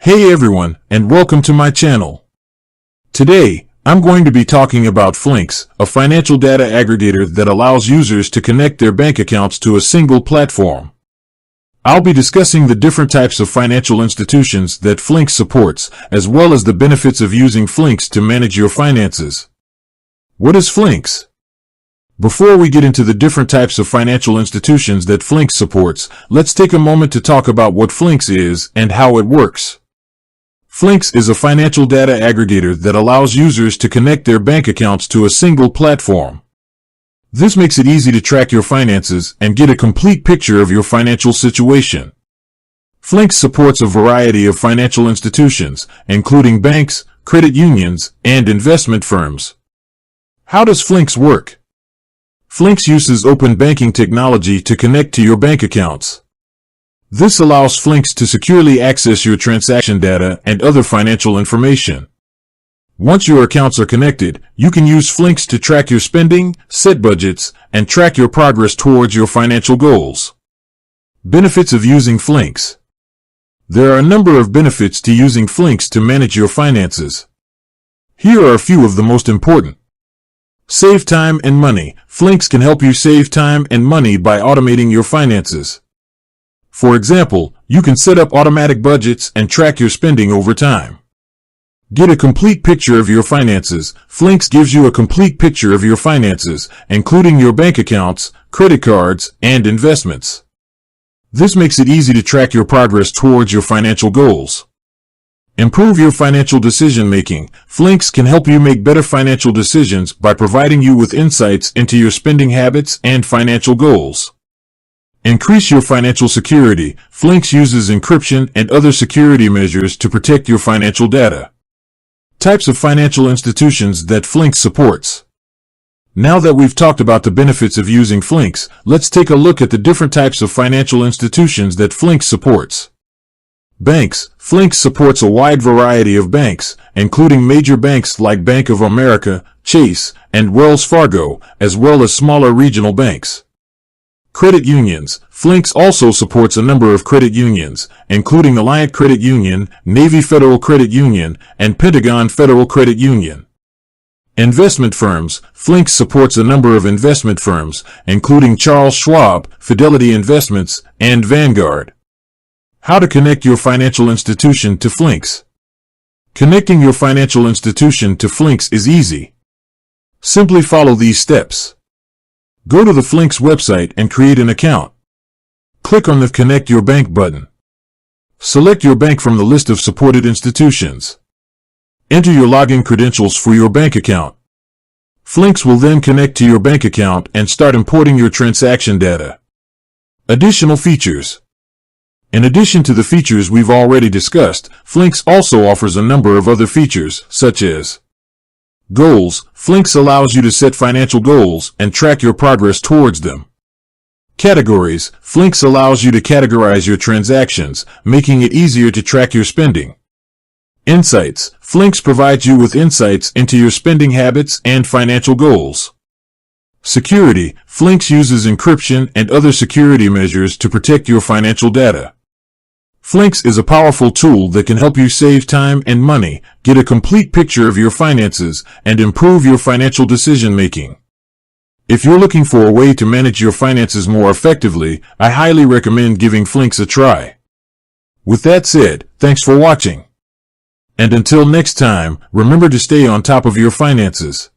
Hey everyone, and welcome to my channel. Today, I'm going to be talking about Flinks, a financial data aggregator that allows users to connect their bank accounts to a single platform. I'll be discussing the different types of financial institutions that Flinks supports, as well as the benefits of using Flinks to manage your finances. What is Flinks? Before we get into the different types of financial institutions that Flinks supports, let's take a moment to talk about what Flinks is and how it works. Flinks is a financial data aggregator that allows users to connect their bank accounts to a single platform. This makes it easy to track your finances and get a complete picture of your financial situation. Flinks supports a variety of financial institutions, including banks, credit unions, and investment firms. How does Flinks work? Flinks uses open banking technology to connect to your bank accounts. This allows Flinks to securely access your transaction data and other financial information. Once your accounts are connected, you can use Flinks to track your spending, set budgets, and track your progress towards your financial goals. Benefits of using Flinks. There are a number of benefits to using Flinks to manage your finances. Here are a few of the most important. Save time and money. Flinks can help you save time and money by automating your finances. For example, you can set up automatic budgets and track your spending over time. Get a complete picture of your finances. Flinks gives you a complete picture of your finances, including your bank accounts, credit cards, and investments. This makes it easy to track your progress towards your financial goals. Improve your financial decision making. Flinks can help you make better financial decisions by providing you with insights into your spending habits and financial goals. Increase your financial security. Flinks uses encryption and other security measures to protect your financial data. Types of financial institutions that Flinks supports. Now that we've talked about the benefits of using Flinks, let's take a look at the different types of financial institutions that Flinks supports. Banks. Flinks supports a wide variety of banks, including major banks like Bank of America, Chase, and Wells Fargo, as well as smaller regional banks. Credit unions. Flinks also supports a number of credit unions, including Alliant Credit Union, Navy Federal Credit Union, and Pentagon Federal Credit Union. Investment firms. Flinks supports a number of investment firms, including Charles Schwab, Fidelity Investments, and Vanguard. How to connect your financial institution to Flinks. Connecting your financial institution to Flinks is easy. Simply follow these steps. Go to the Flinks website and create an account. Click on the Connect Your Bank button. Select your bank from the list of supported institutions. Enter your login credentials for your bank account. Flinks will then connect to your bank account and start importing your transaction data. Additional features. In addition to the features we've already discussed, Flinks also offers a number of other features, such as goals. Flinks allows you to set financial goals and track your progress towards them. Categories. Flinks allows you to categorize your transactions, making it easier to track your spending. Insights. Flinks provides you with insights into your spending habits and financial goals. Security. Flinks uses encryption and other security measures to protect your financial data. Flinks is a powerful tool that can help you save time and money, get a complete picture of your finances, and improve your financial decision making. If you're looking for a way to manage your finances more effectively, I highly recommend giving Flinks a try. With that said, thanks for watching. And until next time, remember to stay on top of your finances.